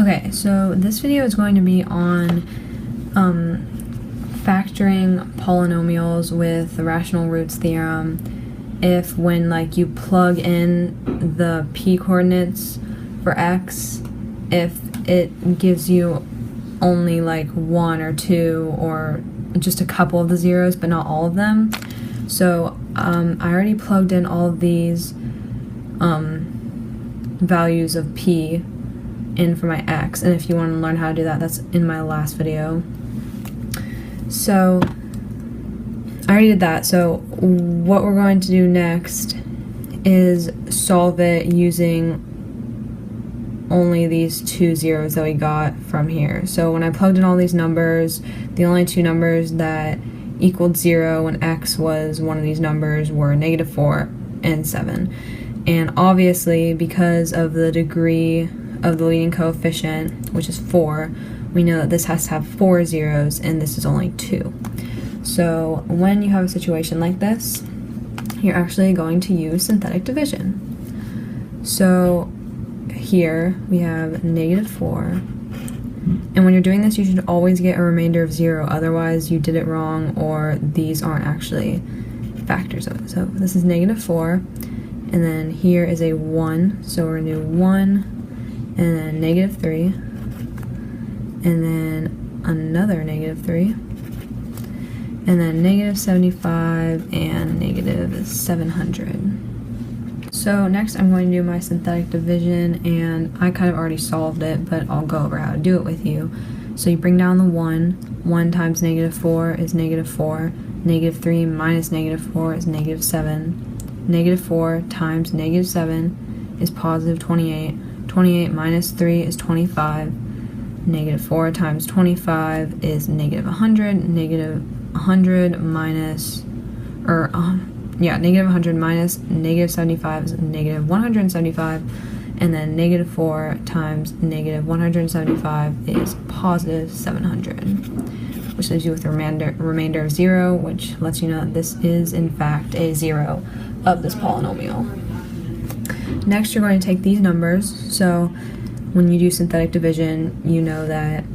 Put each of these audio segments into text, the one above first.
Okay, so this video is going to be on factoring polynomials with the rational roots theorem if when you plug in the p coordinates for x, if it gives you only one or two or just a couple of the zeros but not all of them. So I already plugged in all of these values of p in for my x, and if you want to learn how to do that, that's in my last video. So I already did that. So what we're going to do next is solve it using only these two zeros that we got from here. So when I plugged in all these numbers, the only two numbers that equaled 0 when x was one of these numbers were -4 and 7. And obviously, because of the degree of the leading coefficient, which is 4, we know that this has to have 4 zeros and this is only 2. So when you have a situation like this, you're actually going to use synthetic division. So here we have -4, and when you're doing this, you should always get a remainder of 0, otherwise you did it wrong or these aren't actually factors of it. So this is -4, and then here is a 1, so we're going to do 1 and then -3, and then another -3, and then -75 and -700. So next I'm going to do my synthetic division, and I kind of already solved it, but I'll go over how to do it with you. So you bring down the 1, 1 times -4 is -4, -3 minus -4 is -7, -4 times -7 is positive 28, 28 minus 3 is 25, -4 times 25 is -100, -100 minus, -100 minus -75 is -175, and then -4 times -175 is positive 700, which leaves you with a remainder of 0, which lets you know that this is in fact a 0 of this polynomial. Next, you're going to take these numbers. So when you do synthetic division, you know that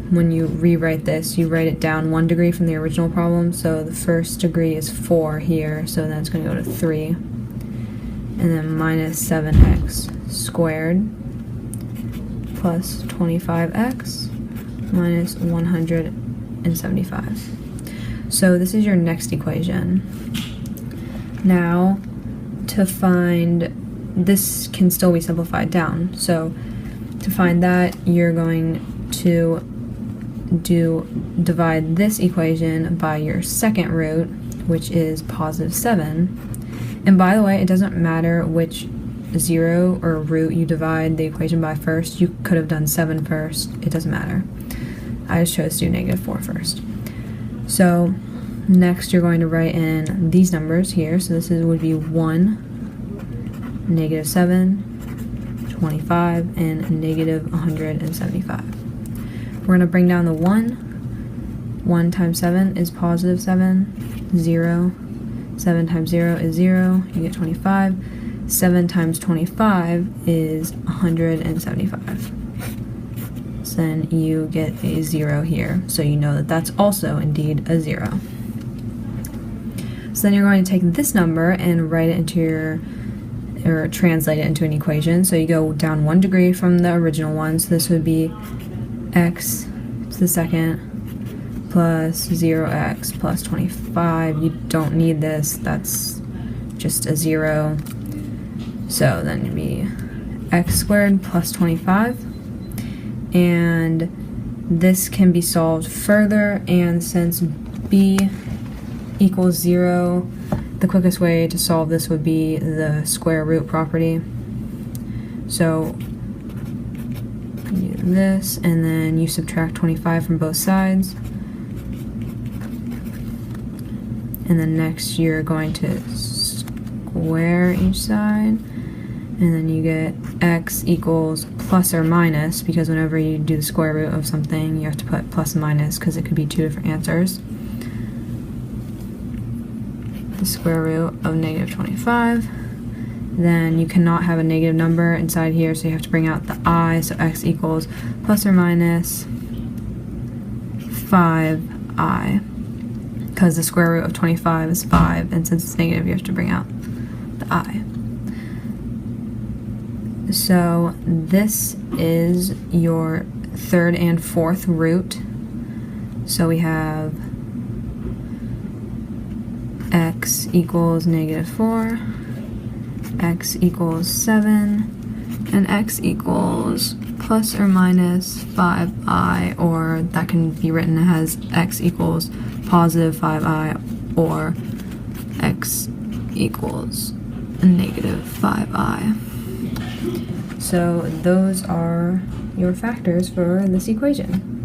when you rewrite this, you write it down 1 degree from the original problem. So the first degree is 4 here, so then it's going to go to 3, and then minus 7x squared plus 25x minus 175. So this is your next equation. Now, to find, this can still be simplified down. So to find that, you're going to divide this equation by your second root, which is positive 7. And by the way, it doesn't matter which 0 or root you divide the equation by first. You could have done 7 first. It doesn't matter. I just chose to do -4 first. So next you're going to write in these numbers here. So this would be 1, -7, 25, and -175. We're going to bring down the 1. 1 times 7 is positive 7. 0. 7 times 0 is 0. You get 25. 7 times 25 is 175. So then you get a 0 here. So you know that that's also indeed a 0. So then you're going to take this number and write it into or translate it into an equation. So you go down 1 degree from the original one. So this would be x to the second plus 0x plus 25. You don't need this, that's just a 0. So then it'd be x squared plus 25. And this can be solved further, and since b equals 0, the quickest way to solve this would be the square root property. So you do this, and then you subtract 25 from both sides. And then next you're going to square each side, and then you get x equals plus or minus, because whenever you do the square root of something, you have to put plus and minus because it could be two different answers. The square root of -25, then you cannot have a negative number inside here, so you have to bring out the I, so x equals plus or minus 5i, because the square root of 25 is 5, and since it's negative, you have to bring out the I. So this is your third and fourth root. So we have x equals -4, x equals 7, and x equals plus or minus 5i, or that can be written as x equals positive 5i, or x equals -5i. So those are your factors for this equation.